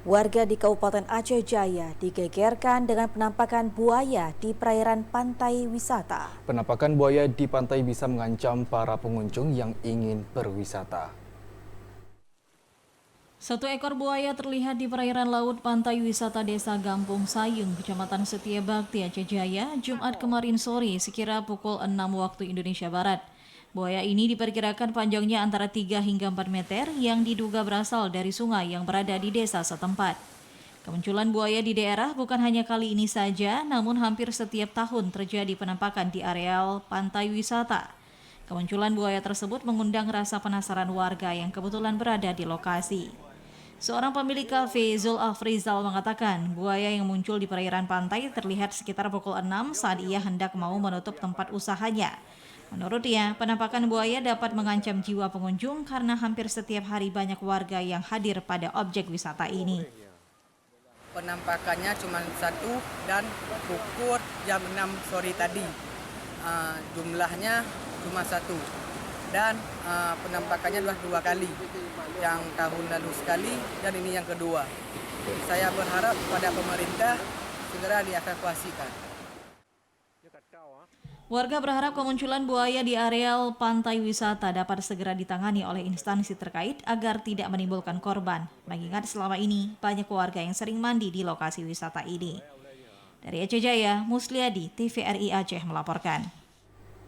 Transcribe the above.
Warga di Kabupaten Aceh Jaya digegerkan dengan penampakan buaya di perairan pantai wisata. Penampakan buaya di pantai bisa mengancam para pengunjung yang ingin berwisata. Satu ekor buaya terlihat di perairan laut pantai wisata Desa Gampung Sayung, Kecamatan Setiabakti, Aceh Jaya, Jumat kemarin sore sekira pukul 6 waktu Indonesia Barat. Buaya ini diperkirakan panjangnya antara 3 hingga 4 meter yang diduga berasal dari sungai yang berada di desa setempat. Kemunculan buaya di daerah bukan hanya kali ini saja, namun hampir setiap tahun terjadi penampakan di areal pantai wisata. Kemunculan buaya tersebut mengundang rasa penasaran warga yang kebetulan berada di lokasi. Seorang pemilik kafe, Zul Afrizal, mengatakan buaya yang muncul di perairan pantai terlihat sekitar pukul 6 saat ia hendak mau menutup tempat usahanya. Menurutnya, penampakan buaya dapat mengancam jiwa pengunjung karena hampir setiap hari banyak warga yang hadir pada objek wisata ini. Penampakannya cuma satu dan pukul jam 6 sore tadi. Jumlahnya cuma satu dan penampakannya dua kali. Yang tahun lalu sekali dan ini yang kedua. Saya berharap pada pemerintah segera dievakuasikan. Warga berharap kemunculan buaya di areal pantai wisata dapat segera ditangani oleh instansi terkait agar tidak menimbulkan korban. Mengingat selama ini banyak warga yang sering mandi di lokasi wisata ini. Dari Aceh Jaya, Musliadi, TVRI Aceh melaporkan.